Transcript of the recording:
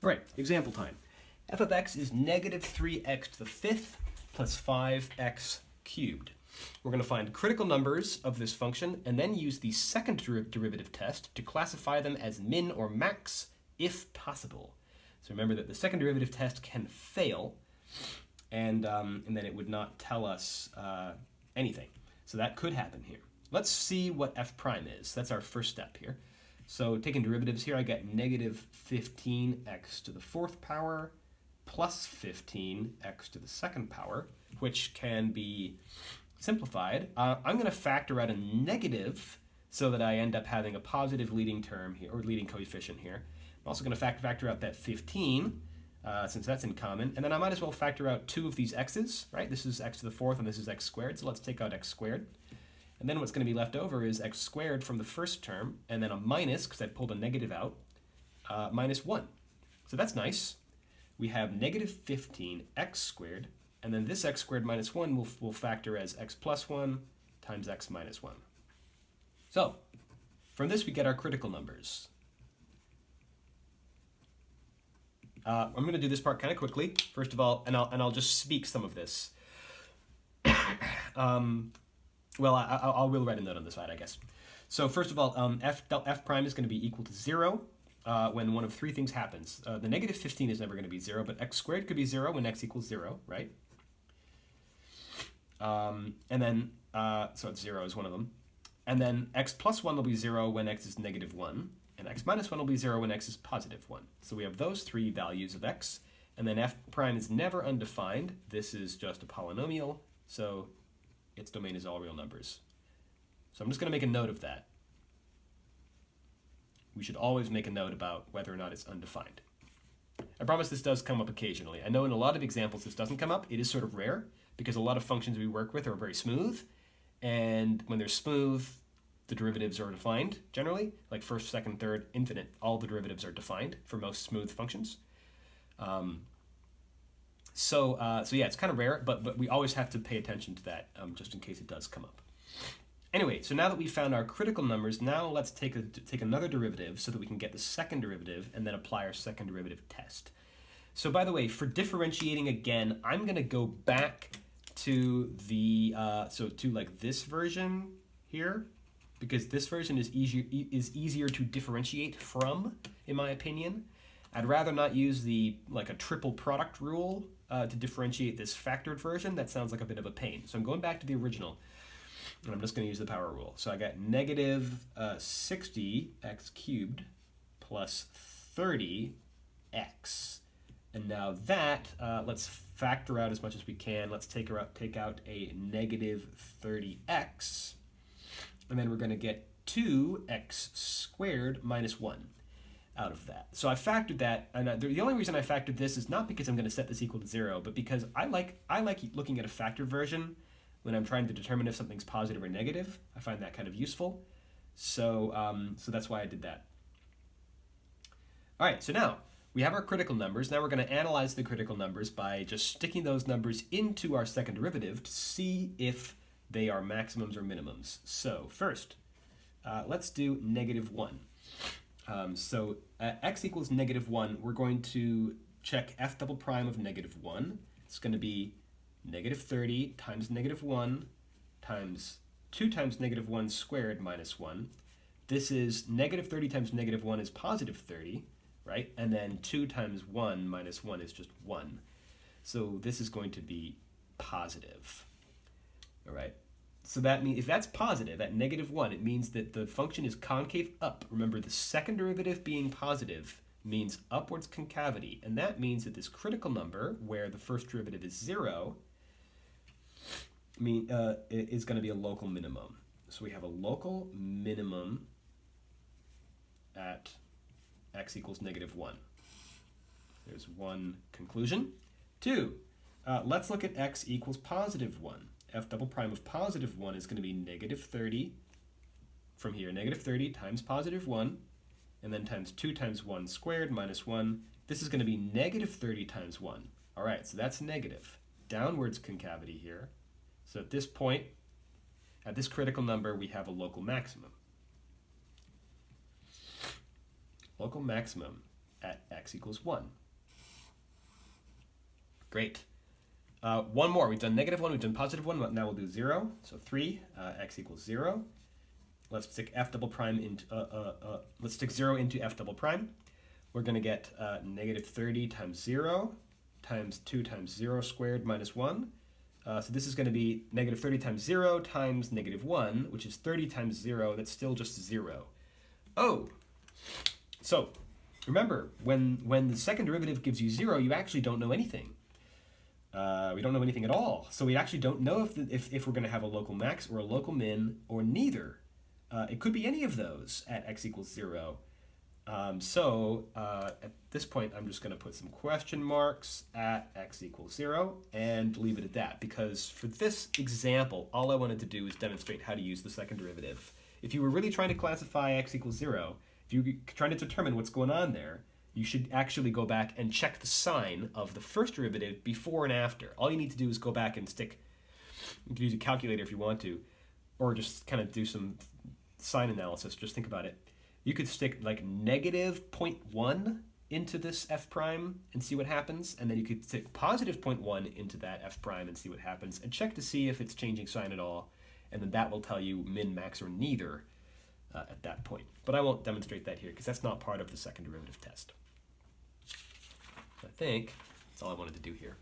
All right, example time. F of x is negative 3x to the fifth plus 5x cubed. We're going to find critical numbers of this function and then use the second derivative test to classify them as min or max if possible. So remember that the second derivative test can fail, and then it would not tell us anything. So that could happen here. Let's see what f prime is. That's our first step here. So taking derivatives here, I get negative 15x to the fourth power plus 15x to the second power, which can be simplified. I'm going to factor out a negative so that I end up having a positive leading term here, or leading coefficient here. I'm also going to factor out that 15, since that's in common, and then I might as well factor out two of these x's, right? This is x to the fourth and this is x squared, so let's take out x squared. And then what's going to be left over is x squared from the first term, and then a minus, because I pulled a negative out, minus 1. So that's nice. We have negative 15x squared, and then this x squared minus 1 will factor as x plus 1 times x minus 1. So from this we get our critical numbers. I'm going to do this part kind of quickly, first of all, and I'll just speak some of this. Well, I will write a note on the side, I guess. So first of all, f prime is going to be equal to 0 when one of three things happens. The negative 15 is never going to be 0, but x squared could be 0 when x equals 0, right? And then, so it's 0 is one of them. And then x plus 1 will be 0 when x is negative 1. And x minus 1 will be 0 when x is positive 1. So we have those three values of x. And then f prime is never undefined. This is just a polynomial, so its domain is all real numbers. So I'm just going to make a note of that. We should always make a note about whether or not it's undefined. I promise this does come up occasionally. I know in a lot of examples this doesn't come up. It is sort of rare because a lot of functions we work with are very smooth. And when they're smooth, the derivatives are defined generally, like first, second, third, infinite. All the derivatives are defined for most smooth functions. So yeah, it's kind of rare, but we always have to pay attention to that just in case it does come up. Anyway, so now that we've found our critical numbers, now let's take another derivative so that we can get the second derivative and then apply our second derivative test. So by the way, for differentiating again, I'm going to go back to the to like this version here, because this version is easier to differentiate from, in my opinion. I'd rather not use the a triple product rule to differentiate this factored version. That sounds like a bit of a pain. So I'm going back to the original, and I'm just going to use the power rule. So I got negative 60x cubed plus 30x. And now that, let's factor out as much as we can. Let's take out a negative 30x. And then we're going to get 2x squared minus 1. Out of that. So I factored that, and the only reason I factored this is not because I'm going to set this equal to 0, but because I like looking at a factored version when I'm trying to determine if something's positive or negative. I find that kind of useful. So that's why I did that. All right, so now we have our critical numbers. Now we're going to analyze the critical numbers by just sticking those numbers into our second derivative to see if they are maximums or minimums. So first, let's do negative 1. So x equals negative 1, we're going to check f double prime of negative 1. It's going to be negative 30 times negative 1 times 2 times negative 1 squared minus 1. This is negative 30 times negative 1 is positive 30, right? And then 2 times 1 minus 1 is just 1. So this is going to be positive, all right? So that means if that's positive at negative 1, it means that the function is concave up. Remember, the second derivative being positive means upwards concavity, and that means that this critical number, where the first derivative is 0, is going to be a local minimum. So we have a local minimum at x equals negative 1. There's one conclusion. 2, let's look at x equals positive 1. F double prime of positive 1 is going to be negative 30 from here, negative 30 times positive 1, and then times 2 times 1 squared minus 1. This is going to be negative 30 times 1. All right, so that's negative. Downwards concavity here. So at this point, at this critical number, we have a local maximum. Local maximum at x equals 1. Great. One more. We've done -1, we've done +1, now we'll do 0. So 3, x equals 0. Let's stick f double prime into, let's stick 0 into f double prime. We're going to get -30 times 0 times 2 times 0 squared minus 1. So this is going to be -30 times 0 times -1, which is 30 times 0. That's still just 0. Oh! So, remember, when the second derivative gives you 0, you actually don't know anything. We don't know anything at all. So we actually don't know if we're going to have a local max or a local min or neither. It could be any of those at x equals 0. At this point, I'm just going to put some question marks at x equals 0 and leave it at that, because for this example, all I wanted to do is demonstrate how to use the second derivative. If you were really trying to classify x equals 0, if you were trying to determine what's going on there, you should actually go back and check the sign of the first derivative before and after. All you need to do is go back and stick, you can use a calculator if you want to, or just kind of do some sign analysis, just think about it. You could stick like -0.1 into this f prime and see what happens, and then you could stick +0.1 into that f prime and see what happens, and check to see if it's changing sign at all, and then that will tell you min, max, or neither at that point. But I won't demonstrate that here because that's not part of the second derivative test. I think that's all I wanted to do here.